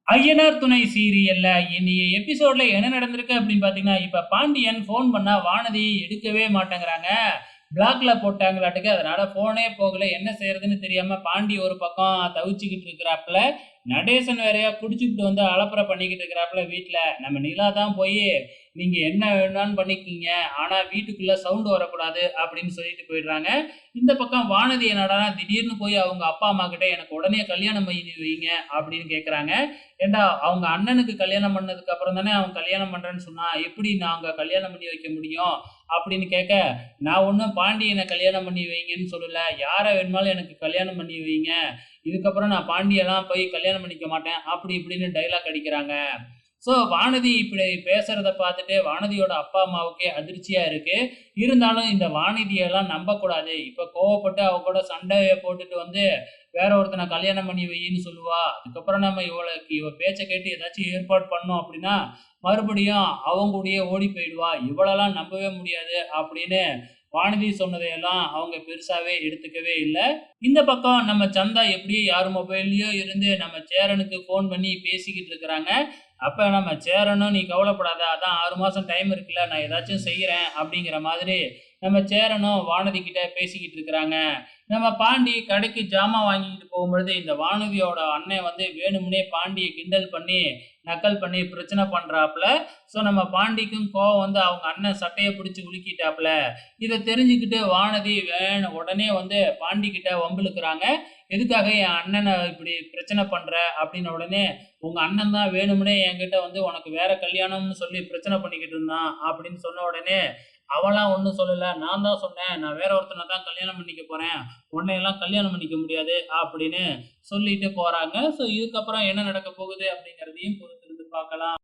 ஐயனார் துணை சீரியல்ல இன்னைய எபிசோட்ல என்ன நடந்திருக்கு அப்படின்னு பாத்தீங்கன்னா, இப்ப பாண்டியன் ஃபோன் பண்ணா வானதி எடுக்கவே மாட்டேங்கிறாங்க. பிளாக்ல போட்டாங்களாட்டுக்கு. அதனால ஃபோனே போகல. என்ன செய்றதுன்னு தெரியாம பாண்டி ஒரு பக்கம் தவிச்சுக்கிட்டு இருக்கிறாப்புல. நடேசன் வேறயா குடிச்சுக்கிட்டு வந்து அலப்பற பண்ணிக்கிட்டு இருக்கிறாப்புல வீட்ல. நம்ம நிலா தான் போயி, "நீங்க என்ன வேணாலும் பண்ணிக்கீங்க. ஆனா வீட்டுக்குள்ள சவுண்ட் வரக்கூடாது" அப்படின்னு சொல்லிட்டு போயிடுறாங்க. இந்த பக்கம் வானதி என்னடான்னா திடீர்னு போய் அவங்க அப்பா, அம்மா கிட்ட "எனக்கு உடனே கல்யாணம் பண்ணி வைங்க" அப்படின்னு கேட்கறாங்க. ஏன்டா அவங்க அண்ணனுக்கு கல்யாணம் பண்ணதுக்கு அப்புறம் தானே அவன் கல்யாணம் பண்றேன்னு சொன்னான். எப்படி நாங்க கல்யாணம் பண்ணி வைக்க முடியும்? அப்படின்னு கேட்க, நான் ஒண்ணும் பாண்டியன கல்யாணம் பண்ணி வைங்கன்னு சொல்லல. யார வேணுமாலும் எனக்கு கல்யாணம் பண்ணி வைங்க. இதுக்கப்புறம் நான் பாண்டியலாம் போய் கல்யாணம் பண்ணிக்க மாட்டேன். அப்படி இப்படின்னு டயலாக் அடிக்கிறாங்க. வானதி இப்படி பேசுறத பார்த்துட்டு வானதியோட அப்பா, அம்மாவுக்கே அதிர்ச்சியா இருக்கு. இருந்தாலும் இந்த வானதியெல்லாம் நம்பக்கூடாது. இப்ப கோவப்பட்டு அவ கூட சண்டைய போட்டுட்டு வந்து வேற ஒருத்தன கல்யாணம் பண்ணி வையின்னு சொல்லுவா. அதுக்கப்புறம் நம்ம இவ பேச்ச கேட்டு ஏதாச்சும் ஏற்பாடு பண்ணோம் அப்படின்னா, மறுபடியும் அவங்க கூடயே ஓடி போயிடுவா. இவளலாம் நம்பவே முடியாது அப்படின்னு வானதி சொன்னதையெல்லாம் அவங்க பெருசாவே எடுத்துக்கவே இல்ல. இந்த பக்கம் நம்ம சந்தா எப்படியோ யார் மொபைல்லயோ இருந்து நம்ம சேரனுக்கு ஃபோன் பண்ணி பேசிக்கிட்டு இருக்கிறாங்க. அப்ப நம்ம சேரனும், "நீ கவலைப்படாத. அதான் 6 மாசம் டைம் இருக்குல்ல. நான் ஏதாச்சும் செய்றேன்." அப்படிங்கிற மாதிரி நம்ம சேரனும் வானதி கிட்ட பேசிக்கிட்டு இருக்கிறாங்க. நம்ம பாண்டி கடைக்கு ஜாமான் வாங்கிக்கிட்டு போகும்பொழுது, இந்த வானதியோட அண்ணன் வந்து வேணும்னே பாண்டிய கிண்டல் பண்ணி, நக்கல் பண்ணி பிரச்சனை பண்றாப்புல. நம்ம பாண்டிக்கும் கோவம் வந்து அவங்க அண்ணன் சட்டைய பிடிச்சு உலுக்கிட்டாப்புல. இத தெரிஞ்சுக்கிட்டு வானதி உடனே வந்து பாண்டி கிட்ட வம்பிழுக்குறாங்க. "எதுக்காக என் அண்ணன இப்படி பிரச்சனை பண்ற?" அப்படின்ன உடனே, "உங்க அண்ணன் தான் வேணும்னே என்கிட்ட வந்து உனக்கு வேற கல்யாணம்னு சொல்லி பிரச்சனை பண்ணிக்கிட்டு இருந்தான்." அப்படின்னு சொன்ன உடனே, அவன்லாம் ஒண்ணும் சொல்லல. "நான் தான் சொன்னேன். நான் வேற ஒருத்தன தான் கல்யாணம் பண்ணிக்க போறேன். உன்னையெல்லாம் கல்யாணம் பண்ணிக்க முடியாது." அப்படின்னு சொல்லிட்டு போறாங்க. இதுக்கப்புறம் என்ன நடக்க போகுது அப்படிங்கிறதையும் பொறுத்திருந்து பார்க்கலாம்.